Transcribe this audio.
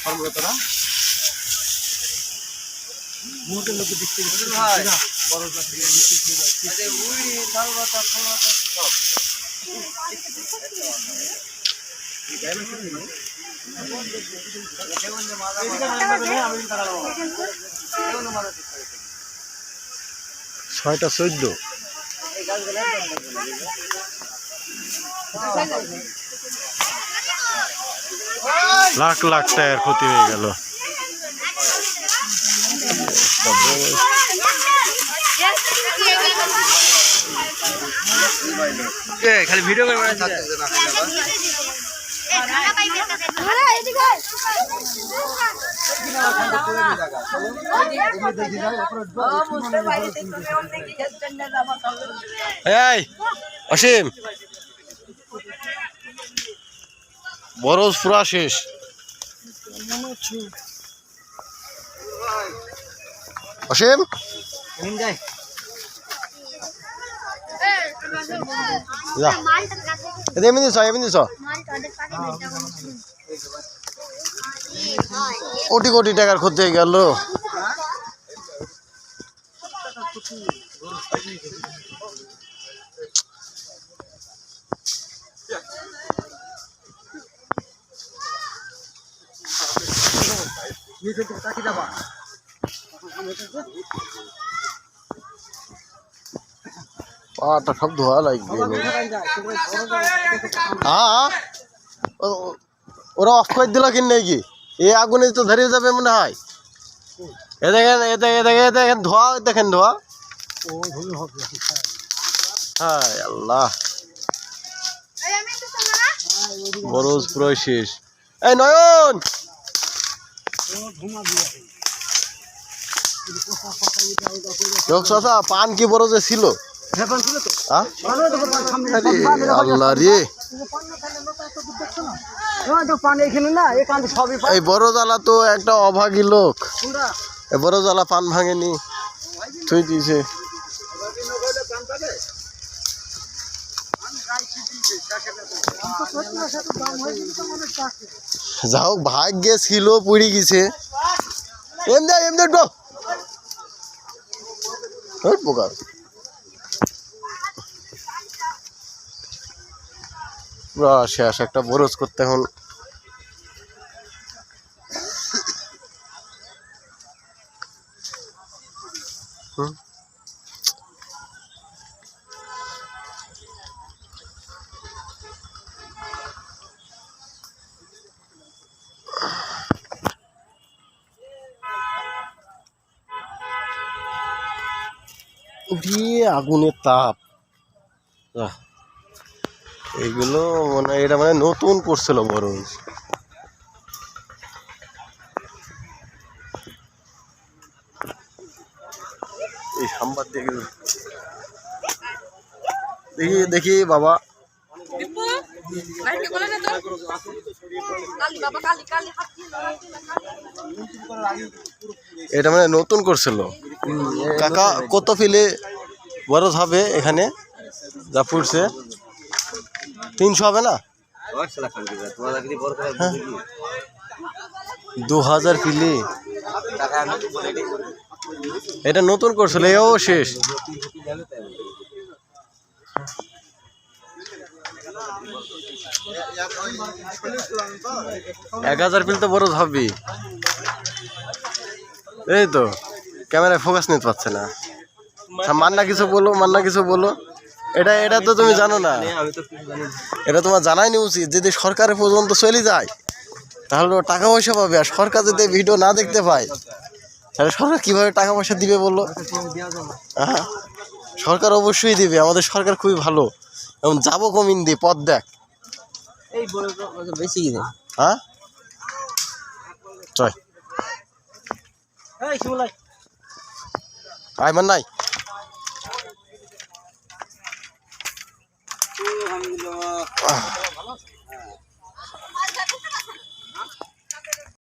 কর্মকর্তারা মুহূর্তের মধ্যে বৃষ্টি বড় ছয়টা 14 লাখ লাখ টাকার ক্ষতি হয়ে গেল। খালি ভিডিও করে এই অসীম বরজ পুরা শেষ। অসীম এমনি দিছ কোটি কোটি টাকার ক্ষতি হয়ে গেল। পাটা সব ধোয়া লাগবে। হ্যাঁ ওরা অফ করে দিল কি নাকি? এই আগুনে তো ধরে যাবে মনে হয়। এ দেখেন দেখেন ধোয়া, দেখেন ধোয়া। হ্যাঁ আল্লাহ বরজ পুরো শেষ। এই নয়ন পান কি বরজে ছিল? আল্লাহ রে এই বড় জ্বালা তো একটা অভাগী লোক। এই বড় জ্বালা পান ভাঙেনি, থুই দিয়েছে। যা হোক ভাগ্যে ছিল, পুড়ি গেছে। এমনি পোকা পুরা শেষ। একটা বরজ করতে এখন দিয়ে আগুনের তাপ। এইগুলো মানে এটা মানে নতুন করছিল বরজ। এই সাম্বার দেখি দেখি বাবা এটা মানে নতুন করছিল। কাকা কত ফিলে বরজ হবে এখানে যা ফুটছে? 300 হবে না? 2000 ফিলি। এটা নতুন করছিল, এও শেষ। 1000 ফিল তো বরজ হবে। এই তো ক্যামেরায় ফোকাস নিতে পারছে না। মান্না কিছু বলো। এটা তো তুমি জানো না, এটা তোমার জানাই নি উচিত। যদি সরকারের পর্যন্ত চলে যায় তাহলে টাকা পয়সা পাবে। আর সরকার যদি ভিডিও না দেখতে পায় তাহলে সরকার কিভাবে টাকা পয়সা দিবে বলো? হ্যাঁ সরকার অবশ্যই দিবে। আমাদের সরকার খুবই ভালো। এবং যাবো কমিন দি পথ দেখ। হ্যাঁ চল আইমান নাই।